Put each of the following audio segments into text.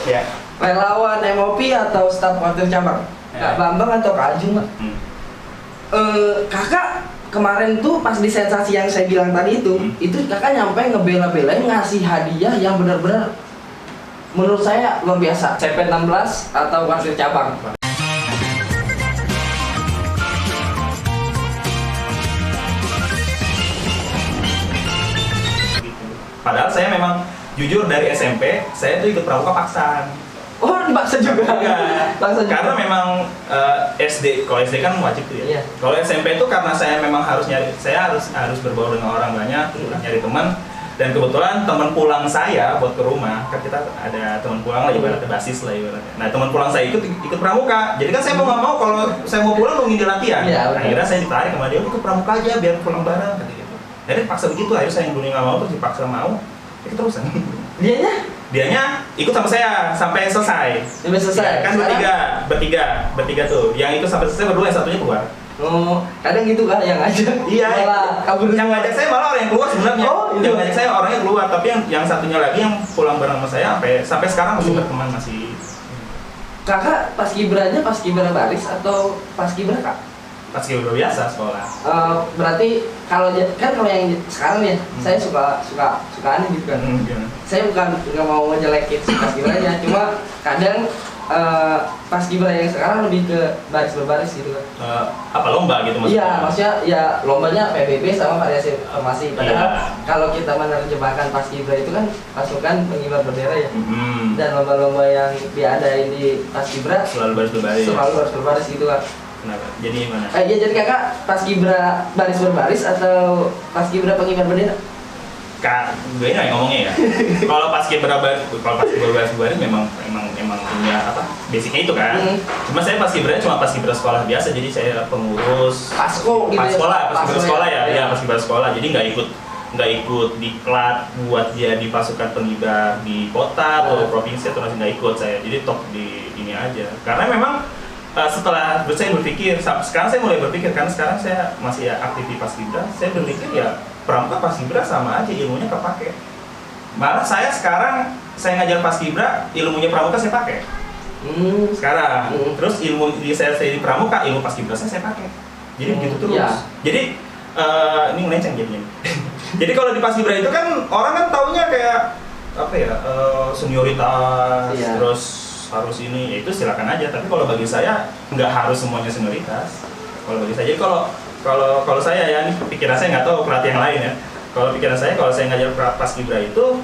Ya. Relawan MOP atau staf Wartir cabang? Kak Bambang atau Kak Ajung, Pak? Kakak kemarin tuh pas di sensasi yang saya bilang tadi itu kakak nyampe ngebela-belain ngasih hadiah yang benar-benar menurut saya luar biasa. CP16 atau Wartir cabang? Padahal saya memang jujur dari SMP saya tuh ikut pramuka paksaan. Oh, dipaksa juga. Paksa juga. Karena memang SD, kalau SD kan wajib tuh ya. Iya. Kalau SMP itu karena saya memang harus nyari, saya harus berbaur dengan orang banyak, nyari teman. Dan kebetulan teman pulang saya buat ke rumah, kan kita ada teman pulang lah ibaratnya basis lah ibaratnya. Nah teman pulang saya ikut pramuka, jadi kan saya mau nggak mau kalau saya mau pulang nungguin dia latihan. Iya, Akhirnya saya ditarik sama dia, ikut pramuka aja biar pulang bareng kata gitu. Jadi paksa begitu, akhirnya saya yang dulunya nggak mau terus dipaksa mau, ya terusan. Dianya ikut sama saya sampai selesai. Sampai selesai. Ya, kan bertiga tuh. Yang itu sampai selesai berdua, yang satunya keluar. Oh, kadang gitu kan yang ngajak. Iya. Malah kabur. Yang ngajak saya malah orang yang keluar sebenarnya. Oh, iya. Yang ngajak saya orang yang keluar, tapi yang satunya lagi yang pulang bareng sama saya sampai sekarang masih berteman masih. Kakak pas kibranya pas kibra baris atau pas kibra Kak? Pas udah biasa sekolah. Berarti kalau yang sekarang ya, saya suka aneh gitu kan. Saya bukan nggak mau ngejelekin si pas kibranya, cuma kadang pas kibra yang sekarang lebih ke baris berbaris gitu kan. Apa lomba gitu maksudnya? Iya, maksudnya ya lombanya PBB sama variasi formasi. Padahal kalau kita menerjemahkan pas kibra itu kan pasukan pengibar bendera ya. Dan lomba-lomba yang diadain di pas kibra selalu baris berbaris gitu kan. Kenapa? Jadi gimana? Ya jadi kakak pas kibra baris berbaris atau pas kibra pengibar bendera? Kak, gue ini ngomongnya ya. Kalau pas kibra baris memang punya apa? Basicnya itu kan. Cuma saya pas kibra cuma pas kibra sekolah biasa, jadi saya pengurus Pasko gitu. Pas kibra sekolah ya. Iya, Pas kibra sekolah. Jadi nggak ikut diklat buat jadi pasukan pengibar di kota atau provinsi atau masih nggak ikut saya. Jadi top di ini aja. Karena memang setelah saya berpikir, sekarang saya mulai berpikir karena sekarang saya masih aktif di Paskibra, saya berpikir ya pramuka Paskibra sama aja ilmunya kepake. Malah saya sekarang saya ngajar Paskibra, ilmunya pramuka saya pakai. Sekarang, terus ilmu saya di pramuka, ilmu Paskibra saya pakai. Jadi begitu terus. Ya. Jadi ini ngelenceng jadinya. Jadi kalau di Paskibra itu kan orang kan taunya kayak apa ya, senioritas, terus harus ini, ya itu silakan aja. Tapi kalau bagi saya nggak harus semuanya senioritas. Kalau bagi saya, jadi kalau saya ya, ini pikiran saya nggak tahu pelatih yang lain ya. Kalau pikiran saya, kalau saya ngajar Paskibra itu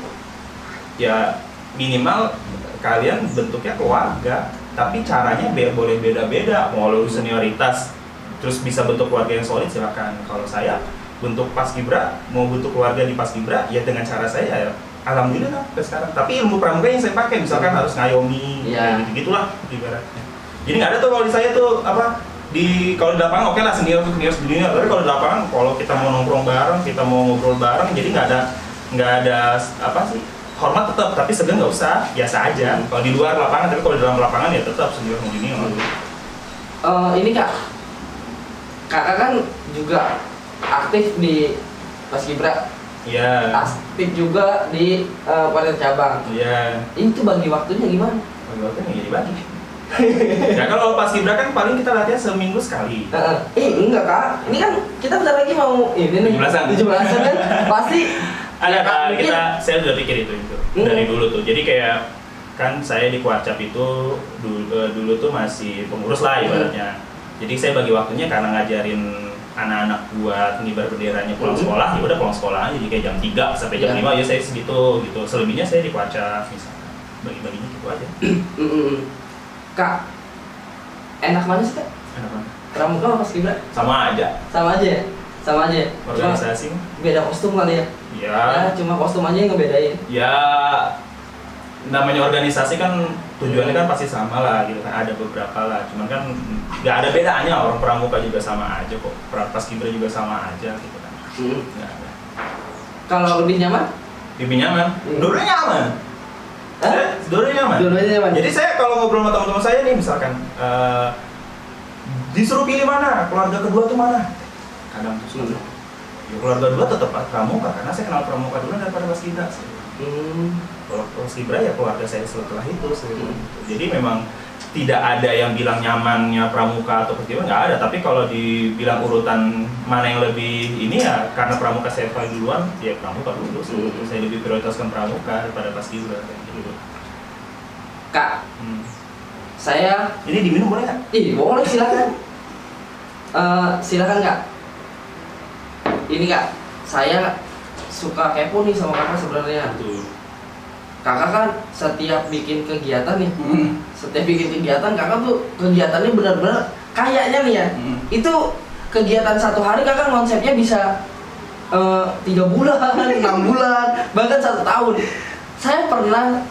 ya minimal kalian bentuknya keluarga, tapi caranya boleh beda-beda. Mau lu senioritas terus bisa bentuk keluarga yang solid silakan. Kalau saya bentuk Paskibra, mau bentuk keluarga di Paskibra ya dengan cara saya ya alhamdulillah sampai sekarang. Tapi ilmu pramuka yang saya pakai misalkan harus ngayomi, gitu-gitulah ibaratnya. Jadi nggak ada tuh kalau di saya tuh apa kalau di lapangan oke lah senior sendiri. Tapi kalau di lapangan kalau kita mau nongkrong bareng, kita mau ngobrol bareng, jadi nggak ada apa sih, hormat tetap, tapi segan nggak usah, biasa aja. Kalau di luar lapangan, tapi kalau di dalam lapangan ya tetap senior junior. Ini kakak kan juga aktif di Paskibra. Iya. Aktif juga di Wartir cabang. Iya. Ini tuh bagi waktunya gimana? Bagi waktunya ya dibagi. Ya kalau Paskibra kan paling kita latihan seminggu sekali. Enggak Kak. Ini kan kita bentar lagi mau ini nih. 17-an kan pasti. Ada Kak, saya sudah pikir itu dari dulu tuh. Jadi kayak kan saya di Kuarcap itu dulu tuh masih pengurus lah ibaratnya. Jadi saya bagi waktunya karena ngajarin anak-anak buat ngibar benderanya pulang sekolah, ya udah pulang sekolah aja, jadi kayak jam 3 sampai jam 5 ya saya segitu gitu. Selebihnya saya di Kuarcap misalnya. Bagi-baginya gitu aja. Kak, enak mana sih Kak? Enak mana? Pramuka apa Paskibra? Sama aja. Sama aja. Organisasi. Beda kostum kali ya? Ya, cuma kostum aja yang ngebedain. Ya, namanya organisasi kan tujuannya kan pasti sama lah gitu kan, ada beberapa lah, cuman kan nggak ada bedanya, orang pramuka juga sama aja kok, Paskibra juga sama aja gitu kan. Nggak ada. Kalau lebih nyaman? Lebih nyaman? Dulunya nyaman. Dulunya nyaman. Jadi saya kalau ngobrol sama teman-teman saya nih misalkan disuruh pilih mana, keluarga kedua tuh mana? Kadang tuh ya keluarga kedua tetap pramuka karena saya kenal pramuka dulu daripada Paskibra. Kalau Paskibra ya keluarga saya setelah itu. Jadi memang tidak ada yang bilang nyamannya Pramuka atau Paskibra, nggak ada. Tapi kalau dibilang urutan mana yang lebih ini ya karena Pramuka saya paling duluan, ya Pramuka dulu. Saya lebih prioritaskan Pramuka daripada Paskibra. Gitu. Kak, saya ini diminum boleh nggak? Boleh, silakan. Silakan Kak. Ini Kak, saya suka kepo nih sama kakak sebenarnya. Kakak kan setiap bikin kegiatan nih, kakak tuh kegiatannya benar-benar kayaknya nih ya. Itu kegiatan satu hari kakak konsepnya bisa 3 bulan, 6 bulan, bahkan 1 tahun. Saya pernah,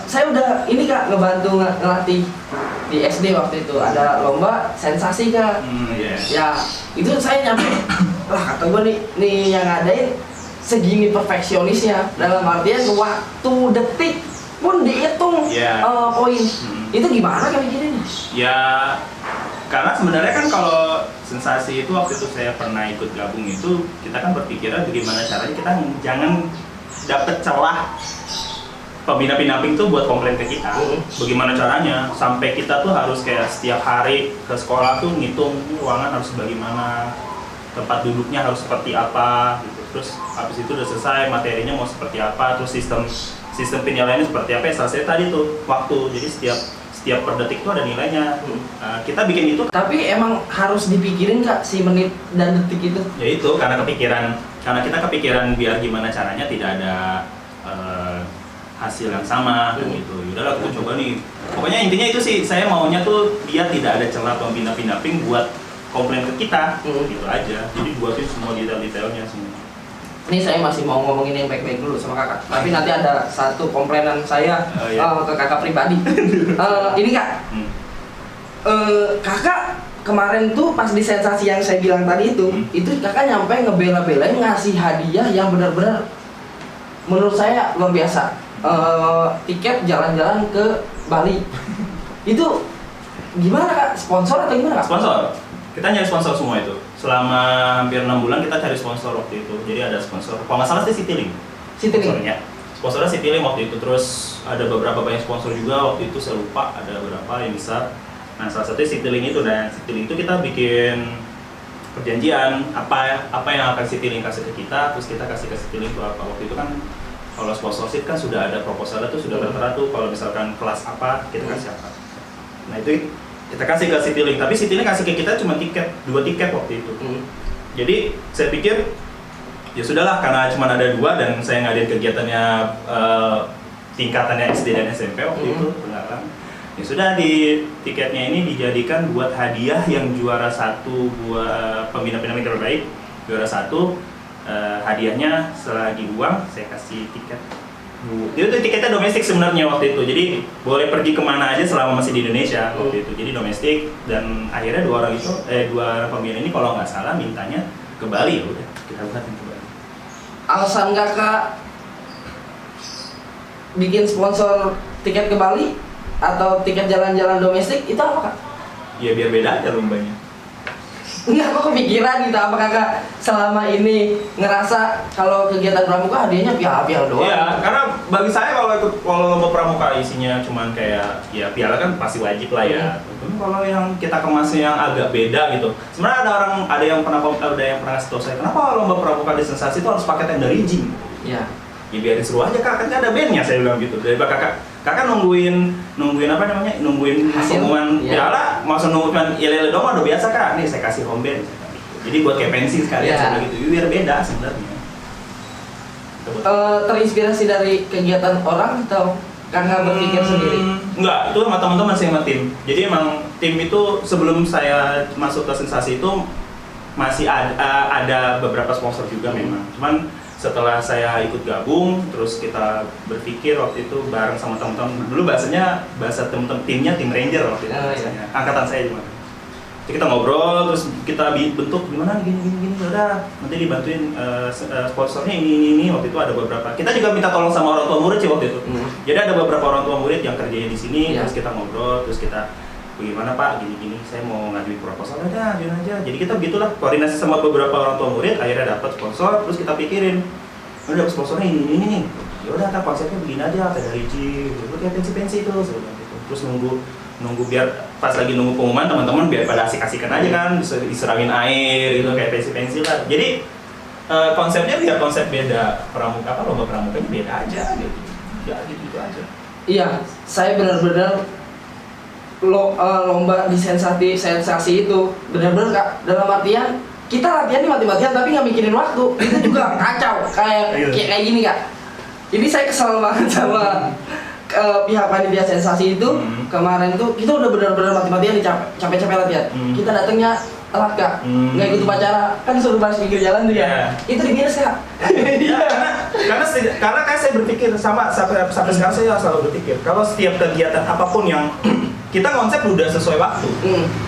saya udah ini Kak ngebantu ngelatih di SD waktu itu ada lomba sensasi Kak. Ya itu saya nyampe, kata gue nih yang ngadain segini perfeksionisnya, dalam artian waktu detik pun dihitung poin. Itu gimana kayak gini nih? Ya karena sebenarnya kan kalau sensasi itu waktu itu saya pernah ikut gabung itu, kita kan berpikiran bagaimana caranya kita jangan dapet celah pembina pendamping tuh buat komplain ke kita. Bagaimana caranya sampai kita tuh harus kayak setiap hari ke sekolah tuh ngitung ruangan harus bagaimana, tempat duduknya harus seperti apa gitu. Terus habis itu udah selesai materinya mau seperti apa, terus sistem penilaiannya seperti apa ya, selesai tadi tuh waktu. Jadi setiap per detik tuh ada nilainya. Kita bikin itu. Tapi emang harus dipikirin Kak si menit dan detik itu. Ya itu karena kita kepikiran biar gimana caranya tidak ada hasil yang sama gitu. Udahlah kita coba nih. Pokoknya intinya itu sih, saya maunya tuh dia tidak ada celah pembina pendamping buat komplain ke kita, gitu aja. Jadi buatin semua detail-detailnya semua. Ini saya masih mau ngomongin yang baik-baik dulu sama kakak. Tapi nanti ada satu komplainan saya ke kakak pribadi. Ini Kak, kakak kemarin tuh pas di sensasi yang saya bilang tadi itu kakak nyampe ngebela-belain ngasih hadiah yang benar-benar menurut saya luar biasa. Tiket jalan-jalan ke Bali. Itu gimana Kak? Sponsor atau gimana Kak? Sponsor. Kita nyari sponsor semua itu. Selama hampir 6 bulan kita cari sponsor waktu itu. Jadi ada sponsor. Kalau nggak salah sih Citylink. Sponsornya. Sponsornya Citylink waktu itu. Terus ada beberapa banyak sponsor juga waktu itu, saya lupa ada beberapa yang besar. Nah salah satunya Citylink itu. Dan Citylink itu kita bikin perjanjian apa yang akan Citylink kasih ke kita, terus kita kasih ke Citylink itu apa. Waktu itu kan kalau sponsorship kan sudah ada proposalnya tuh, sudah tertera tuh kalau misalkan kelas apa kita kasih apa. Nah itu kita kasih ke Citylink, tapi Citylink kasih ke kita cuma 2 tiket waktu itu. Jadi saya pikir ya sudahlah, karena cuma ada 2 dan saya ngadain kegiatannya tingkatannya SD dan SMP waktu itu beneran. Ya sudah, di tiketnya ini dijadikan buat hadiah yang juara 1 buat pembina pendamping terbaik, juara 1 hadiahnya selagi uang saya kasih tiket. Itu tiketnya domestik sebenarnya waktu itu, jadi boleh pergi kemana aja selama masih di Indonesia waktu itu. Jadi domestik, dan akhirnya 2 orang pembina ini kalau nggak salah mintanya ke Bali. Ya udah kita buatin ke Bali. Alasan kakak bikin sponsor tiket ke Bali atau tiket jalan-jalan domestik itu apa Kak? Ya biar beda aja lombanya. Enggak, kok kepikiran gitu, apa kakak selama ini ngerasa kalau kegiatan pramuka hadiahnya piala-piala doang? Iya, karena bagi saya kalau lomba pramuka isinya cuman kayak ya piala kan pasti wajib lah ya. Kalau yang kita kemasnya yang agak beda gitu. Sebenarnya ada yang pernah ngasih tau saya, kenapa lomba pramuka di sensasi itu harus pakai tenda rigging? Iya. Ya biarin seru aja Kak, kan ada bandnya, saya bilang gitu. Daripada kakak nungguin apa namanya, nungguin pengumuman piala, maksud nungguin ilele doang udah biasa Kak. Nih saya kasih home band. Jadi buat kayak pensi sekalian saya gitu, biar beda sebenarnya. Terinspirasi dari kegiatan orang atau karena berpikir sendiri? Enggak, itu sama teman-teman saya sama tim. Jadi emang tim itu sebelum saya masuk ke sensasi itu masih ada beberapa sponsor juga memang. Cuman setelah saya ikut gabung, terus kita berpikir waktu itu bareng sama teman-teman. Dulu bahasa teman-teman timnya tim Ranger waktu itu biasanya. Angkatan saya cuma. Jadi kita ngobrol, terus kita bentuk gimana gini, udah nanti dibantuin sponsornya ini waktu itu ada beberapa. Kita juga minta tolong sama orang tua murid sih waktu itu. Jadi ada beberapa orang tua murid yang kerjanya di sini, terus kita ngobrol, terus kita bagaimana Pak, gini, saya mau ngajuin proposal aja, ajuin aja. Jadi kita begitulah koordinasi sama beberapa orang tua murid, akhirnya dapat sponsor, terus kita pikirin udah sponsornya ini nih. Ya udah kan konsepnya begini aja, kayak dari gitu, kayak pensi itu gitu. Terus nunggu biar pas lagi nunggu pengumuman teman-teman biar pada asik-asikan aja kan, diserangin air gitu kayak pensi lah. Jadi konsepnya biar konsep beda, lomba pramukanya beda aja gitu. Ya gitu aja. Iya, saya benar-benar lomba di sensasi itu benar-benar Kak, dalam artian kita latihan nih mati-matian tapi nggak mikirin waktu, itu juga kacau kayak gini Kak. Ini saya kesel banget sama pihak panitia sensasi itu. Kemarin tuh kita udah benar-benar mati-matian nih, capek-capek latihan. Kita datangnya telat Kak, nggak ikut upacara, kan suruh bahas pinggir jalan tuh ya. Itu di minus Kak. Iya, karena kan saya berpikir sampai sekarang saya selalu berpikir kalau setiap kegiatan apapun yang kita konsep udah sesuai waktu.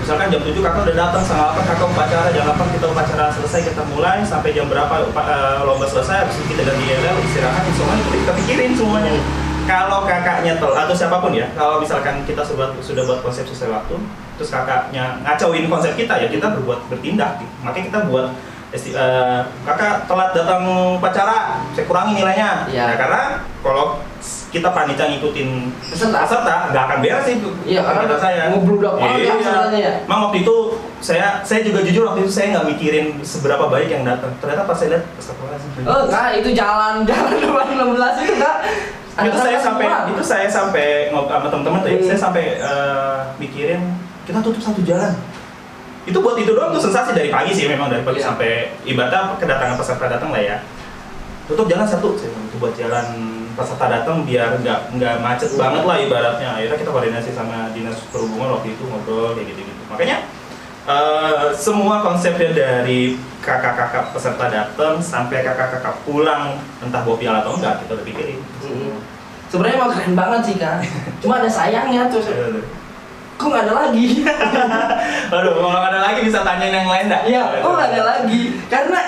Misalkan jam 7 kakak udah datang, setengah 8 kakak upacara, jam 8 kita upacara selesai, kita mulai sampai jam berapa lomba selesai, habis itu kita ganti yel, istirahat, semuanya kita pikirin semuanya. Kalau kakaknya atau siapapun ya, kalau misalkan kita sudah buat konsep sesuai waktu, terus kakaknya ngacauin konsep kita ya kita bertindak. Makanya kita buat kakak telat datang upacara, saya kurangi nilainya. Ya. Nah, karena kalau kita panitia ngikutin peserta nggak akan beres sih. Iya, karena saya ngebludak banget ya. Mang waktu itu saya juga jujur waktu itu saya nggak mikirin seberapa banyak yang datang. Ternyata pas saya lihat Kak, itu jalan 16 itu Kak. Itu saya sampai ngobrol sama teman-teman tuh, saya sampai mikirin kita tutup satu jalan. Itu buat itu doang tuh sensasi dari pagi sih, memang dari pagi sampai ibadah kedatangan peserta datang lah ya. Tutup jalan satu, itu buat jalan peserta datang biar nggak macet banget lah ibaratnya. Akhirnya kita koordinasi sama dinas perhubungan waktu itu ngobrol kayak gitu. Makanya semua konsepnya dari kakak-kakak peserta datang sampai kakak-kakak pulang entah bawa piala atau enggak kita udah pikirin. Sebenarnya emang keren banget sih Kak. Cuma ada sayangnya tuh. Kok nggak ada lagi? Waduh, kalau nggak ada lagi bisa tanyain yang lain dah. Iya, kok nggak ada lagi? Karena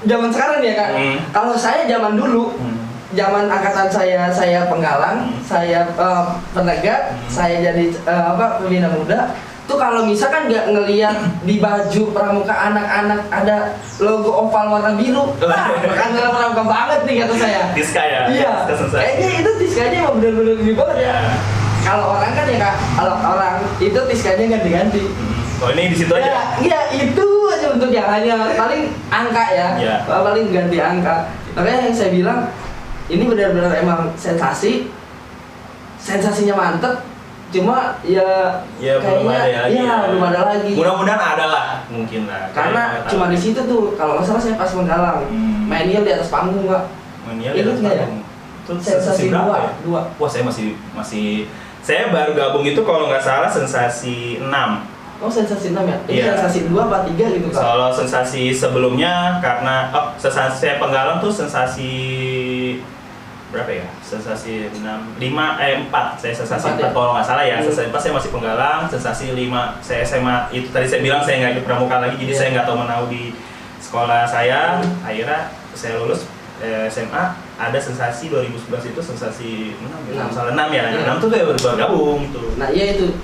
zaman sekarang ya Kak. Kalau saya zaman dulu, zaman angkatan saya penggalang, saya penegak, saya jadi pembina muda. Tuh kalau misalkan nggak ngelihat di baju pramuka anak-anak ada logo oval warna biru, kan pramuka banget nih kata saya. Tiska ya? Iya, kayaknya itu tiskanya emang bener-bener gini banget ya. Kalau orang kan ya Kak, kalau orang itu tiskanya ganti-ganti. Oh ini di situ aja? Iya, itu aja untuk yang hanya paling angka ya, paling ganti angka. Makanya yang saya bilang, ini benar-benar emang sensasinya mantep. Cuma ya kayaknya belum ada lagi. Mudah-mudahan ada lah, mungkin lah. Karena cuma di situ tuh, kalau nggak salah saya pas menggalang, main yel di atas panggung Kak. Main yel di atas panggung. Itu sensasi berapa ya? 2. Wah saya masih saya baru gabung itu kalau nggak salah sensasi 6. Oh sensasi 6 ya? Ini sensasi 2 apa 3 gitu Kak? Kalau sensasi sebelumnya karena sensasi saya penggalang tuh sensasi berapa ya? Sensasi 4 saya sensasi 4 kalau nggak salah ya. Sensasi 4 saya masih penggalang, sensasi 5 saya SMA. Itu tadi saya bilang saya nggak ikut pramuka lagi, jadi saya nggak tahu menau di sekolah saya. Akhirnya saya lulus SMA, ada sensasi 2011 itu sensasi 6 salah 6 ya. 6 tuh saya baru gabung gitu. Nah iya itu,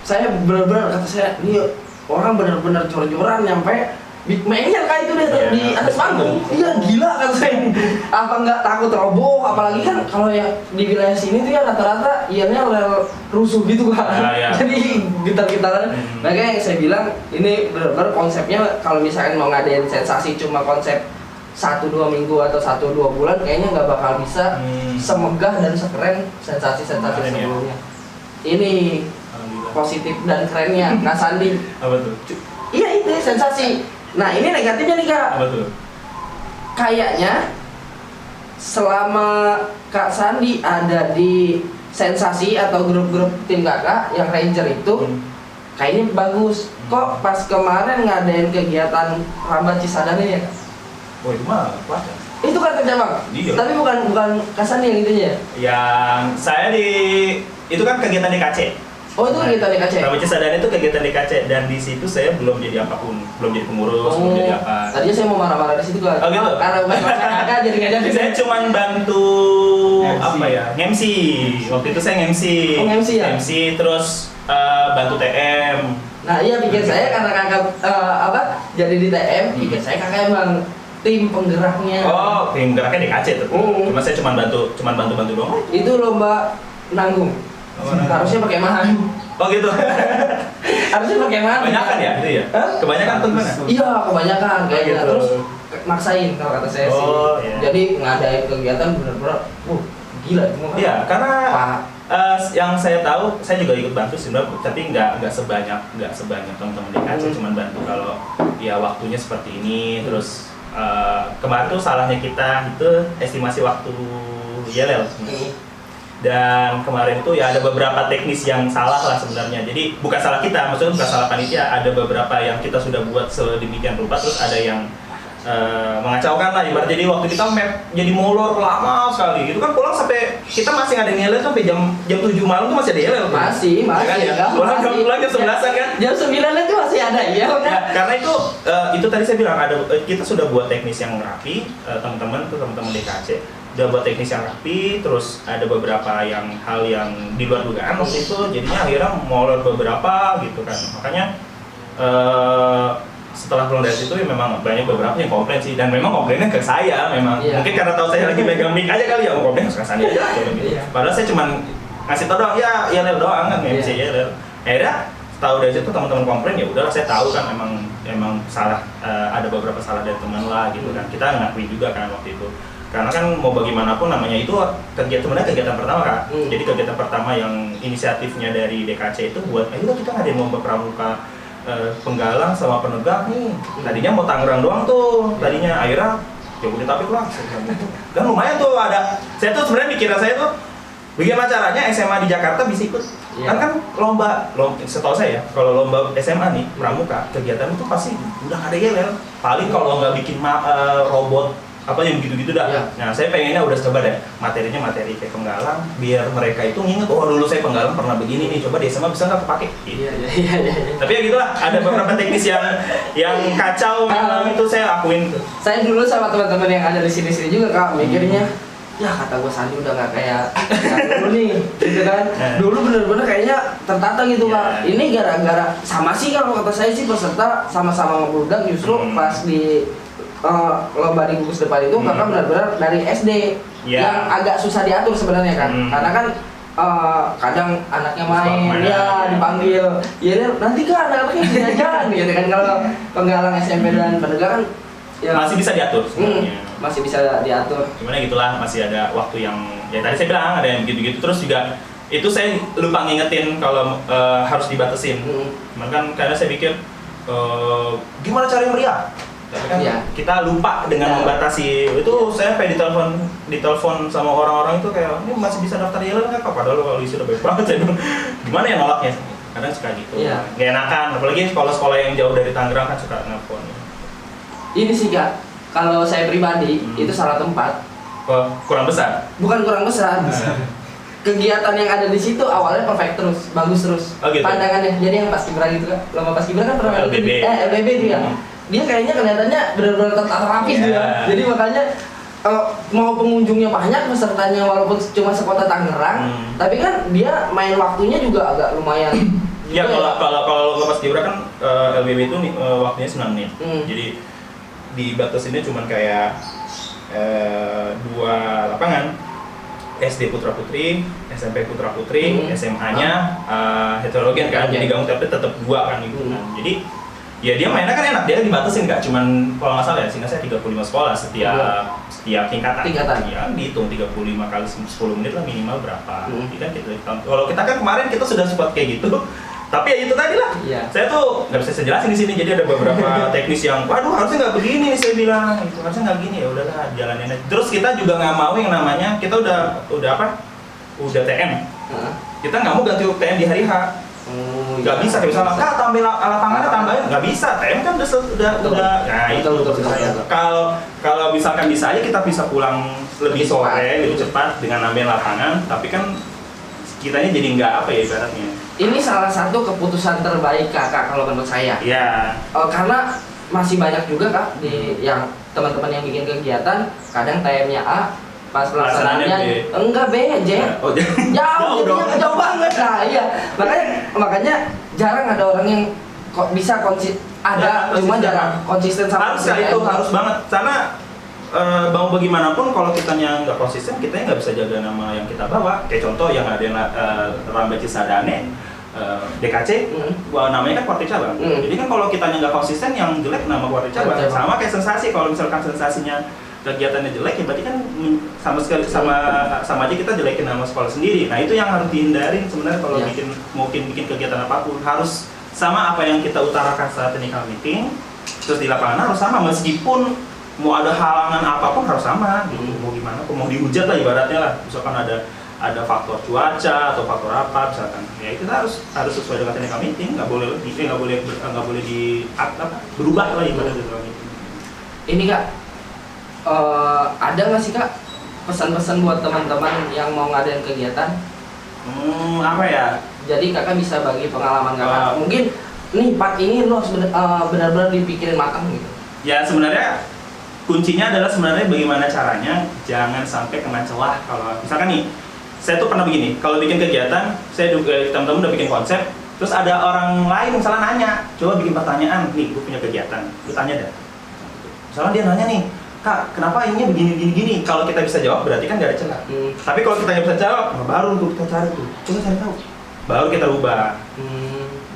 saya benar-benar kata saya, ini orang benar-benar jor-joran nyampe mainnya Kak itu di atas panggung. Iya gila kata saya. Apa nggak takut roboh? Apalagi kan kalau yang di wilayah sini tuh ya rata-rata ianya rusuh gitu Kak. Jadi gitar-gitaran. Makanya yang saya bilang ini benar-benar konsepnya kalau misalkan mau ngadain sensasi cuma konsep 1-2 minggu atau 1-2 bulan kayaknya nggak bakal bisa semegah dan sekeren sensasi-sensasi sebelumnya. Ini positif dan kerennya Kak Sandi. Apa tuh? Iya itu sensasi. Nah ini negatifnya nih Kak. Apa tuh? Kayaknya selama Kak Sandi ada di sensasi atau grup-grup tim kakak yang ranger itu kayaknya bagus. Kok pas kemarin ngadain kegiatan Rambat Cisadane ya Kak? Oh itu mah pelajar. Itu kan kerja Bang? Iya. Tapi bukan Kak Sandi yang itunya ya? Yang saya itu kan kegiatan DKC. Oh itu kegiatan DKC? Rambat Cisadane itu kegiatan DKC dan di situ saya belum jadi apapun, belum jadi pengurus, belum jadi apa. Tadinya saya mau marah-marah di situ Kak. Oh gitu? Karena bukan kakak jadi nggak jadi. Saya cuma bantu apa ya? MC. Waktu itu saya MC. Oh MC ya? MC terus bantu TM. Nah iya pikir saya karena kakak jadi di TM, pikir saya kakak emang tim penggeraknya. Oh, tim geraknya DKC tuh. Cuma saya cuma bantu doang. Itu lomba nanggung. Harusnya pakai mahan. Oh gitu. Harusnya pakai mahan. Kebanyakan ya itu ya? Kebanyakan tuh mana? Iya, kebanyakan kayak gitu. Gitu. Terus maksain kalau kata saya sih. Iya. Jadi ngadain kegiatan benar-benar gila semua. Iya, karena yang saya tahu, saya juga ikut bantu sebenarnya, tapi nggak sebanyak teman-teman DKC, cuman bantu kalau ya waktunya seperti ini. Terus kemarin tuh salahnya kita itu estimasi waktu YLL. Dan kemarin tuh ya ada beberapa teknis yang salah lah sebenarnya. Jadi bukan salah kita, maksudnya bukan salah panitia. Ada beberapa yang kita sudah buat sedemikian rupa, terus ada yang mengacaukan lah ibarat. Jadi waktu kita map jadi molor lama sekali. Itu kan pulang sampai kita masih ada YLL sampai jam 7 malam tuh masih ada YLL. Masih kan, ya? Pulang jam 11-an kan? Jam 9 itu masih ada ya. Karena itu tadi saya bilang ada kita sudah buat teknis yang rapi, teman-teman DKC udah buat teknis yang rapi, terus ada beberapa hal yang di luar dugaan waktu itu, jadinya akhirnya molor beberapa gitu kan. Makanya setelah pulang dari situ ya memang banyak beberapa yang komplain sih, dan memang komplainnya ke saya memang. Mungkin karena tahu saya lagi megang mic aja kali ya, mau komplain ke saya aja gitu. Padahal saya cuman ngasih tau doang, ya YLL doang kan, nggak bisa YLL. Akhirnya tahu dari situ teman-teman komplain, ya udahlah saya tahu kan memang salah, ada beberapa salah dari teman lah gitu kan. Kita ngakui juga kan waktu itu. Karena kan mau bagaimanapun namanya itu kegiatan pertama kan. Jadi kegiatan pertama yang inisiatifnya dari DKC itu buat ayo kita ngadain lomba pramuka penggalang sama penegak nih. Tadinya mau Tangerang doang tuh. Tadinya akhirnya Jabodetabek lah. Dan lumayan tuh ada. Saya tuh sebenarnya pikiran saya tuh bagaimana caranya SMA di Jakarta bisa ikut. Kan lomba setahu saya ya, kalau lomba SMA nih pramuka kegiatan itu pasti udah ada YLL. Paling kalau nggak bikin robot apa yang gitu-gitu dah. Nah, saya pengennya udah coba deh materi kayak penggalang, biar mereka itu nginget, oh dulu saya penggalang pernah begini nih, coba di SMA bisa nggak kepake? Gitu. Tapi ya gitulah, ada beberapa teknis yang kacau memang itu saya akuin. Saya dulu sama teman-teman yang ada di sini juga Kak, mikirnya ya kata gue Sandi udah nggak kayak dulu nih, gitu kan. Dulu bener-bener kayaknya tertata gitu Kak. Ini gara-gara sama sih kalau kata saya sih peserta sama-sama ngebludak, justru pas di lomba di gugus depan itu kakak benar-benar dari SD yang agak susah diatur sebenarnya kan, karena kan kadang anaknya main dipanggil ya nanti kan anaknya jajan gitu kan. Kalau penggalang SMP dan penegak kan ya, masih bisa diatur sebenarnya. Masih bisa diatur. Gimana gitulah, masih ada waktu yang ya tadi saya bilang ada yang gitu-gitu. Terus juga itu saya lupa ngingetin kalau harus dibatasin. Cuman kan karena saya pikir gimana cara meriah? Tapi kan kita lupa dengan membatasi itu. Saya sampai ditelepon sama orang-orang itu kayak ini masih bisa daftar YLL nggak kak? Padahal kalau isi udah baik banget. Saya bilang gimana ya nolaknya? Kadang suka gitu. Nggak enakan, apalagi sekolah-sekolah yang jauh dari Tangerang kan suka nelfon. Ini sih kak, kalau saya pribadi itu salah tempat. Kurang besar? Bukan kurang besar. Kegiatan yang ada di situ awalnya perfect terus, bagus terus. Gitu. Pandangannya. Jadi yang Paskibra gitu kan, lomba Paskibra kan pernah LBB itu ya. Dia kayaknya kelihatannya benar-benar tertata rapi dia. Jadi makanya mau pengunjungnya banyak, pesertanya walaupun cuma sekota Tangerang, tapi kan dia main waktunya juga agak lumayan. Ya kalau lomba Paskibra kan LBB itu waktunya 9 menit. Jadi dibatasinnya cuma kayak 2 lapangan. SD Putra Putri, SMP Putra Putri, SMA-nya heterogen kan, jadi gabung tapi tetap 2 kan gitu kan. Jadi ya dia mainnya kan enak, dia dibatasin nggak cuman kalau nggak salah ya, sehingga saya 35 sekolah setiap tingkatan. Ya dihitung 35 kali 10 menit lah minimal berapa. Jadi kan kalau kita kan kemarin kita sudah sempat kayak gitu. Tapi ya itu tadi lah. Saya tuh nggak bisa jelasin di sini. Jadi ada beberapa teknis yang, waduh harusnya nggak begini nih saya bilang. Itu harusnya nggak begini, ya udahlah jalanin aja. Terus kita juga nggak mau yang namanya kita udah TM. Kita nggak mau ganti TM di hari H. Nggak bisa kayak misalnya tambah lapangannya tambahin, nggak bisa. TM kan udah. Nah itu kalau misalkan bisa aja kita bisa pulang lebih sore, lebih cepat dengan nambahin lapangan. Tapi kan kitanya jadi nggak apa ya ibaratnya. Ini salah satu keputusan terbaik kakak kalau menurut saya. Iya. Karena masih banyak juga kak di yang teman-teman yang bikin kegiatan, kadang TM-nya A, pas pelaksanaannya enggak B, J. Jauh banget. Nah iya. Makanya jarang ada orang yang kok bisa ada, cuma jarang konsisten sama harus itu harus banget karena mau bagaimanapun kalau kitanya nggak konsisten, kita nggak bisa jaga nama yang kita bawa. Kayak contoh yang ada yang Rambe Cisadane, DKC, namanya kan Kuarti Cabang. Jadi kan kalau kitanya nggak konsisten, yang jelek nama Kuarti Cabang. Sama kayak Sensasi, kalau misalkan sensasinya kegiatannya jelek, ya berarti kan sama aja kita jelekin nama sekolah sendiri. Nah itu yang harus dihindarin sebenarnya kalau bikin kegiatan apapun, harus sama apa yang kita utarakan saat technical meeting, terus di lapangan harus sama, meskipun mau ada halangan apapun harus sama gitu. Mau gimana, mau dihujat lah ibaratnya lah, misalkan ada faktor cuaca atau faktor apa misalkan, ya kita harus sesuai dengan technical meeting, nggak boleh berubah lah ibaratnya technical meeting. Ini Kak, ada nggak sih Kak pesan-pesan buat teman-teman yang mau ngadain kegiatan? Apa ya? Jadi Kakak bisa bagi pengalaman Kakak. Mungkin nih part ini lo harus benar-benar dipikirin matang gitu. Ya sebenarnya kuncinya adalah sebenarnya bagaimana caranya jangan sampai kena celah. Kalau misalkan nih, saya tuh pernah begini, kalau bikin kegiatan, saya juga teman-teman udah bikin konsep, terus ada orang lain misalnya nanya, coba bikin pertanyaan, nih gue punya kegiatan, gue tanya deh. Misalnya dia nanya nih, Kak, kenapa ininya begini? Kalau kita bisa jawab berarti kan gak ada celah. Tapi kalau kita nggak bisa jawab, baru tuh kita cari tuh, coba cari tahu, baru kita rubah.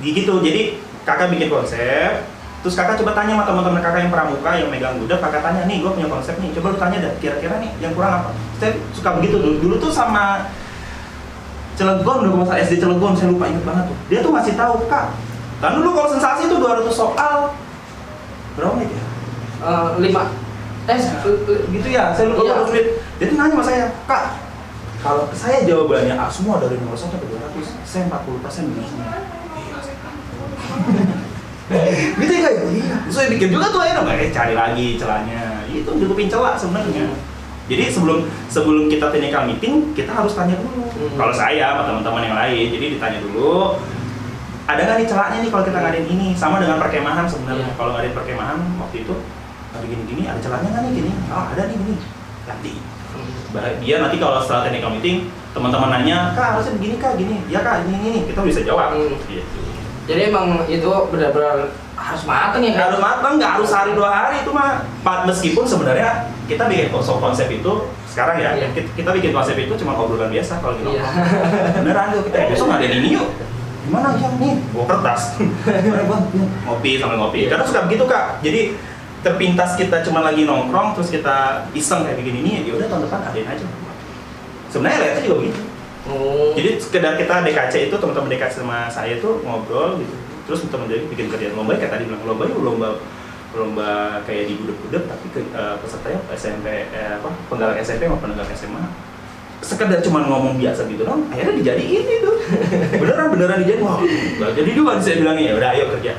Gitu, jadi kakak bikin konsep, terus kakak coba tanya sama teman-teman kakak yang pramuka yang megang gudeg, kakak tanya, nih gue punya konsep nih, coba lu tanya dah, kira-kira nih yang kurang apa? Saya suka begitu dulu tuh sama Cilegon, udah masa SD Cilegon, saya lupa inget banget tuh. Dia tuh masih tahu, Kak, kan dulu kalau sensasi itu 200 soal berapa menit ya? 5 gitu ya, saya lupa 200 menit. Dia tuh nanya sama saya, Kak, kalau saya jawabannya A semua dari 0 sampai 200, saya 40% benar semua. Gitu ya kayak iya. So bikin juga tuh akhirnya cari lagi celahnya. Itu tutupin celah sebenarnya. Jadi sebelum kita technical meeting, kita harus tanya dulu. Kalau saya sama teman-teman yang lain, jadi ditanya dulu, ada nggak nih celahnya nih kalau kita ngadain ini? Sama dengan perkemahan sebenarnya. Kalau ngadain perkemahan waktu itu ada gini-gini, ada celahnya nggak nih gini? Oh ada nih gini. Ganti. Dia nanti kalau setelah technical meeting, teman-teman nanya, Kak harusnya begini Kak, gini. Ya Kak, ini kita bisa jawab. Gitu. Jadi emang itu benar-benar harus matang ya kan? Harus matang, nggak harus hari 2 hari itu mah. Meskipun sebenarnya kita bikin konsep itu sekarang ya, kita bikin konsep itu cuma obrolan biasa kalau gitu. Beneran tuh kita besok ngadain ini yuk. Gimana ya nih? Bawa kertas. Ngopi sambil ngopi. Karena suka begitu Kak. Jadi terpintas kita cuma lagi nongkrong terus kita iseng kayak begini ini, ya udah tahun depan adain aja. Sebenarnya lihatnya juga begitu. Jadi sekedar kita DKC itu, teman-teman DKC sama saya itu ngobrol gitu. Terus teman-teman bikin kerjaan lomba, kayak tadi bilang lomba kayak di gudeg-gudeg, tapi pesertanya SMP penggalang SMP maupun penggalang SMA. Sekedar cuma ngomong biasa gitu dong, akhirnya dijadiin itu. Beneran dijadiin. Wah, jadi duluan saya bilangnya, ya udah ayo kerja.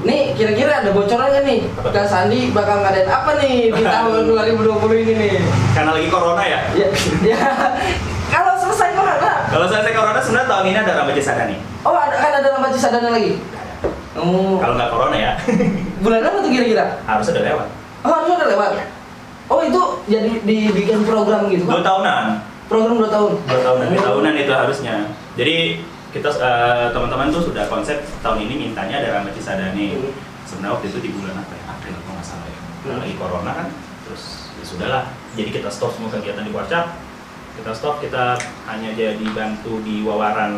Nih kira-kira ada bocoran nggak nih? Kak Sandi bakal ngadain apa nih di tahun 2020 ini nih? Karena lagi corona ya? Ya. Kalau selesai corona? Kalau selesai corona sebenarnya tahun ini ada Rambe Cisadane. Oh ada Rambe Cisadane lagi? Kalau nggak corona ya. Bulan apa tuh kira-kira? Harus udah lewat. Oh harus udah lewat? Oh itu jadi dibikin program gitu Pak? 2 tahunan. Program 2 tahun? 2 tahunan, 2 tahunan itu harusnya. Jadi kita teman-teman tuh sudah konsep tahun ini mintanya ada Rambe Cisadane. Sebenarnya waktu itu di bulan apa ya? April kalau nggak salah ya. Lagi corona kan, terus ya sudahlah. Jadi kita stop semua kegiatan di Warcap. Kita hanya jadi bantu di wawaran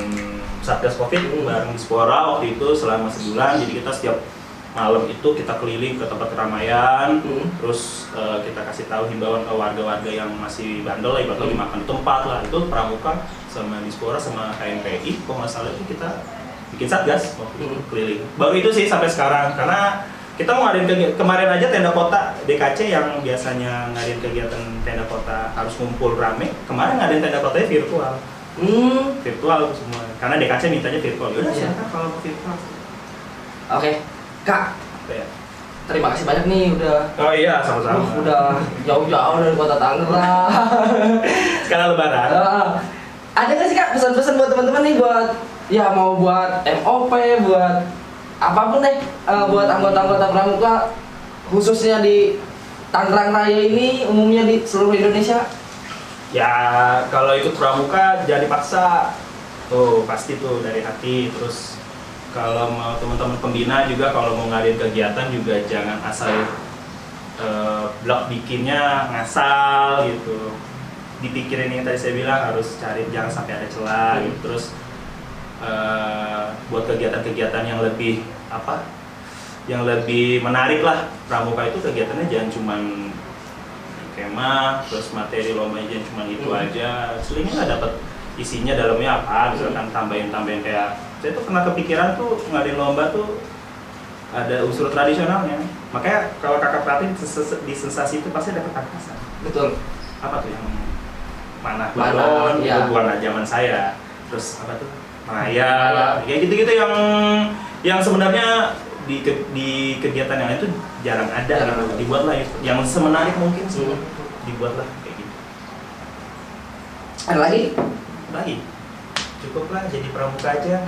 Satgas Covid bareng Dispora waktu itu selama sebulan. Jadi kita setiap malam itu kita keliling ke tempat keramaian, terus kita kasih tahu himbauan ke warga-warga yang masih bandel lah, ibarat lagi makan di tempat lah. Itu Pramuka sama Dispora sama KMPI, kalau nggak salah itu kita bikin Satgas waktu itu keliling. Baru itu sih sampai sekarang, karena kita mau ngadain kemarin aja tenda kota DKC yang biasanya ngadain kegiatan tenda kota harus ngumpul rame, kemarin ngadain tenda kotanya virtual. Virtual semua, karena DKC mintanya virtual. Yaudah silakan kalau mau virtual. Oke, Kak. Ya. Terima kasih banyak nih udah. Oh iya, sama-sama. Udah jauh-jauh dari kota Tangerang. Sekarang Lebaran. Ada nggak sih Kak pesan-pesan buat teman-teman nih, buat ya mau buat MOP, buat apapun deh, buat anggota-anggota Pramuka khususnya di Tangerang Raya ini, umumnya di seluruh Indonesia? Ya kalau ikut Pramuka jangan dipaksa, tuh pasti tuh dari hati. Terus kalau mau teman-teman pembina juga kalau mau ngadain kegiatan juga jangan asal blog bikinnya ngasal gitu. Dipikirin yang tadi saya bilang, harus cari jangan sampai ada celah gitu. Terus buat kegiatan-kegiatan yang lebih yang lebih menarik lah. Pramuka itu kegiatannya jangan cuman kemah, terus materi lomba jangan cuma itu aja. Selingnya nggak dapat isinya dalamnya apa, misalkan tambahin kayak saya tuh pernah kepikiran tuh ngadain lomba tuh ada unsur tradisionalnya. Makanya kalau kakak perhatiin di sensasi itu pasti ada ketangkasan. Betul. Apa tuh yang mana balon, itu bukan zaman saya. Terus apa tuh Maya, kayak gitu-gitu yang sebenarnya di kegiatan yang lain itu jarang ada gitu. Dibuatlah yang semenarik mungkin sih. Dibuatlah kayak gitu. Ada lagi? Cukuplah jadi pramuka aja.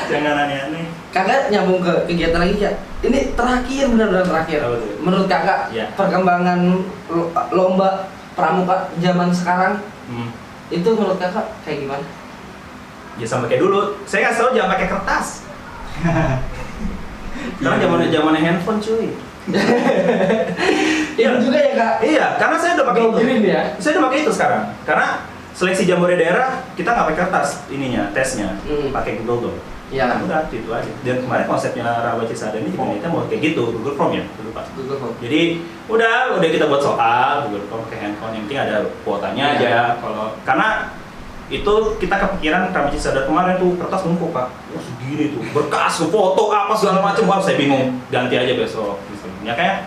Jangan aneh-aneh. Kakak nyambung ke kegiatan lagi ya. Ini terakhir, benar-benar terakhir. Menurut kakak perkembangan lomba pramuka zaman sekarang itu menurut kakak kayak gimana? Ya sama kayak dulu. Saya nggak tahu jangan pakai kertas. Karena zamannya handphone cuy. Iya juga ya kak. Iya, karena saya udah pakai itu. Ya? Saya udah pakai itu sekarang. Karena seleksi jambore daerah kita nggak pakai kertas tesnya, pakai Google Doc. Iya. Udah itu aja. Dan kemarin konsepnya Rawa Cisadane juga kita mau kayak gitu, Google Form ya, dulu Pak. Google Form. Jadi udah kita buat soal Google Form pakai handphone, yang penting ada kuotanya aja. Karena itu kita kepikiran Rawa Cisadane kemarin tuh kertas numpuk Pak. Segini tuh, berkas, foto apa segala macam, saya bingung. Ganti aja besok. Ya kayak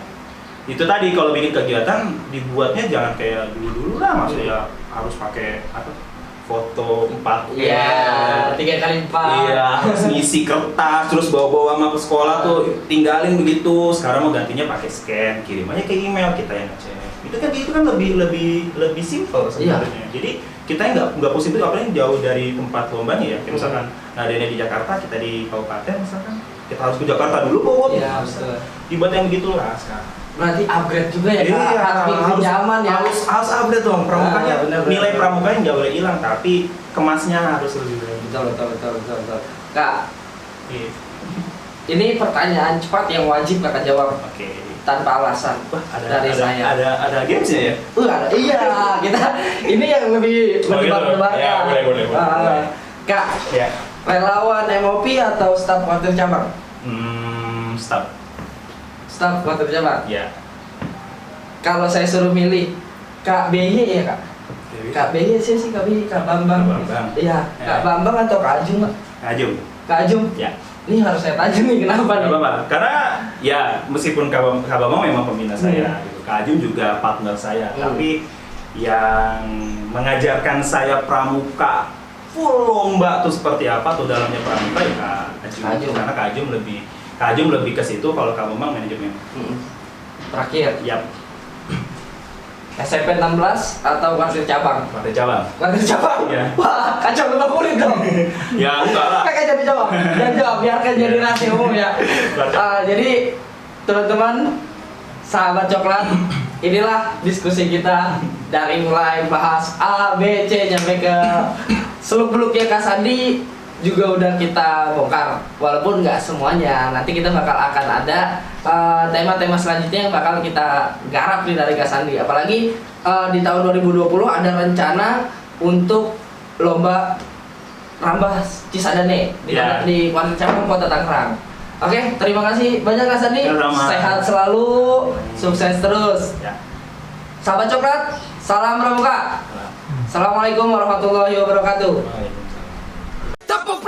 itu tadi kalau bikin kegiatan dibuatnya jangan kayak dulu lah, maksudnya harus pakai foto 4 3x4. Iya, harus ngisi kertas terus bawa-bawa sama ke sekolah tuh tinggalin begitu. Sekarang mau gantinya pakai scan, kirim aja ke email, kita yang ngecek. Itu kan lebih simple sebenarnya. Jadi kita nggak pusing itu, apalagi jauh dari tempat lombanya ya. Kayak misalkan adanya di Jakarta, kita di kabupaten misalkan, kita harus ke Jakarta dulu bawa. Iya, dibuat yang begitulah sekarang. Berarti upgrade juga ya kak, harus zaman ya. Harus upgrade dong, pramukanya nilai pramukanya nggak boleh hilang, tapi kemasnya harus lebih baik. Betul. Kak, ini pertanyaan cepat yang wajib kakak jawab. Oke. Tanpa alasan. Wah, saya. Ada gamesnya ya? Iya, kita ini yang lebih mendebar-debarkan. Ya, boleh. Kak, relawan MOP atau staf kuartir cabang? Staf kuartir cabang? Iya. Kalau saya suruh milih Kak BY ya kak? Kak BY sih Kak BY, Kak Bambang. Iya, Kak Bambang atau Kak Ajung? Kak Ajung? Ya. Ini harus saya tanya nih, kenapa nih? Karena ya meskipun Kak Bambang memang pembina saya, gitu. Kak Ajung juga partner saya, tapi yang mengajarkan saya pramuka full lomba tuh seperti apa tuh dalamnya pramuka ya Kak Ajung. Karena Kak Ajung lebih ke situ, kalau Kak Bambang manajemen. Terakhir. Yap. SMP 16 atau kuartir cabang? Kuartir cabang. Ya. Wah, kacau 50 dong. Ya enggak lah. Kakak jadi jawab. Jawab, biarkan jadi rahasia umum ya. Jadi teman-teman, sahabat coklat, inilah diskusi kita dari mulai bahas A, B, C sampai ke seluk-beluknya Kak Sandi juga udah kita bongkar, walaupun nggak semuanya. Nanti kita bakal akan ada tema-tema selanjutnya yang bakal kita garap nih dari Kak Sandi. Apalagi di tahun 2020 ada rencana untuk lomba Rambah Cisadane di kuartir cabang Kota Tangerang. Oke, terima kasih banyak Kak Sandi. Sehat selalu, sukses terus. Sahabat coklat, salam pramuka. Assalamualaikum warahmatullahi wabarakatuh. Tepuk